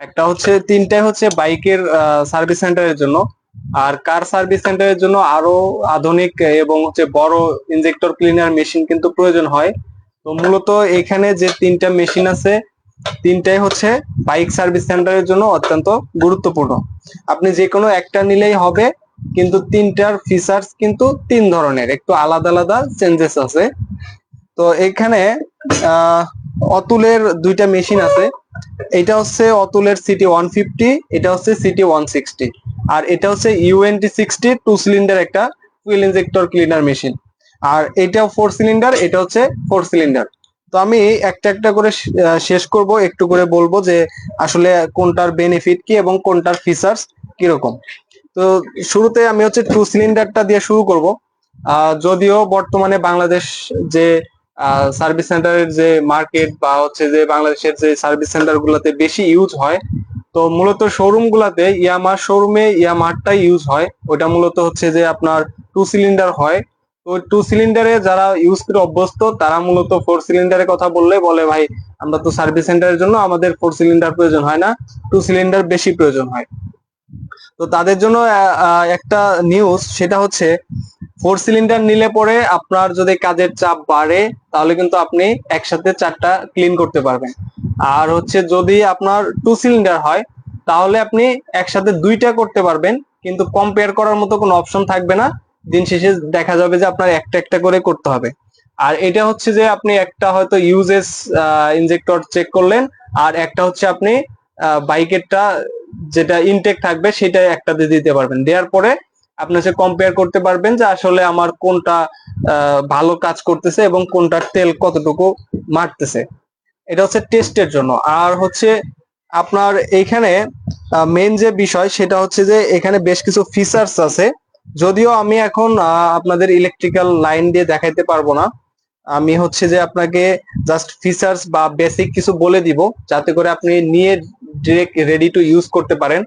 একটা হচ্ছে তিনটাই হচ্ছে বাইকের সার্ভিস সেন্টারের জন্য। আর কার সার্ভিস সেন্টারের জন্য আরো আধুনিক এবং হচ্ছে বড় ইনজেক্টর ক্লিনার মেশিন কিন্তু প্রয়োজন হয়। তো মূলত এখানে যে তিনটা মেশিন আছে তিনটাই হচ্ছে বাইক সার্ভিস সেন্টারের জন্য অত্যন্ত গুরুত্বপূর্ণ। আপনি যে কোনো একটা নিলেই হবে, কিন্তু তিনটার ফিচার্স কিন্তু তিন ধরনের, একটু আলাদা আলাদা চেঞ্জেস আছে। তো এখানে আহ অতুলের দুইটা মেশিন আছে। এটা হচ্ছে অতুলের CT-150, এটা হচ্ছে CT-160, আর এটা হচ্ছে UNT-60 2 সিলিন্ডার একটা ফুয়েল ইনজেক্টর ক্লিনার মেশিন। আর এটাও 4 সিলিন্ডার, এটা হচ্ছে 4 সিলিন্ডার। তো আমি একটা একটা করে শেষ করব, একটু করে বলবো যে আসলে কোনটার বেনিফিট কি এবং কোনটার ফিচার্স কিরকম। তো শুরুতে আমি হচ্ছে 2 সিলিন্ডারটা দিয়ে শুরু করব। যদিও বর্তমানে বাংলাদেশ যে সার্ভিস সেন্টারের যে মার্কেট বা হচ্ছে যে বাংলাদেশের যে সার্ভিস সেন্টার গুলাতে বেশি ইউজ হয়, তো মূলত শোরুম গুলাতে ইয়ামার শোরুমে ইয়ামারটাই ইউজ হয়। ওটা মূলত হচ্ছে যে আপনার 2 সিলিন্ডার হয়। তো 2 সিলিন্ডারে যারা ইউজ করে অভ্যস্ত তারা মূলত 4 সিলিন্ডারের কথা বললে বলে ভাই আমরা তো সার্ভিস সেন্টারের জন্য আমাদের 4 সিলিন্ডার প্রয়োজন হয় না, 2 সিলিন্ডার বেশি প্রয়োজন হয়। তো তাদের জন্য একটা নিউজ, সেটা হচ্ছে 4 সিলিন্ডার নিলে পরে আপনার যদি কাজের চাপ বাড়ে তাহলে কিন্তু আপনি একসাথে 4টা ক্লিন করতে পারবেন। আর হচ্ছে যদি আপনার 2 সিলিন্ডার হয় তাহলে আপনি একসাথে 2টা করতে পারবেন, কিন্তু কম্পেয়ার করার মতো কোনো অপশন থাকবে না। দিন শেষে দেখা যাবে যে আপনার একটা একটা করে করতে হবে। আর এটা হচ্ছে যে আপনি একটা হয়তো ইউজেস ইনজেক্টর চেক করলেন, আর একটা হচ্ছে আপনি বাইকেরটা যেটা ইনটেক থাকবে সেটা একটা দিয়ে দিতে পারবেন। দেওয়ার পরে আপনি হচ্ছে কম্পেয়ার করতে পারবেন যে আসলে আমার কোনটা ভালো কাজ করতেছে এবং কোনটার তেল কতটুকু মারতেছে। এটা হচ্ছে টেস্টের জন্য। আর হচ্ছে আপনার এইখানে মেন যে বিষয় সেটা হচ্ছে যে এখানে বেশ কিছু ফিচার্স আছে। যদিও আমি এখন আপনাদের ইলেকট্রিক্যাল লাইন দিয়ে দেখাইতে পারবো না, আমি হচ্ছে যে আপনাকে জাস্ট ফিচার্স বা বেসিক কিছু বলে দিব যাতে করে আপনি নিয়ে ডিরেক্ট রেডি টু ইউজ করতে পারেন।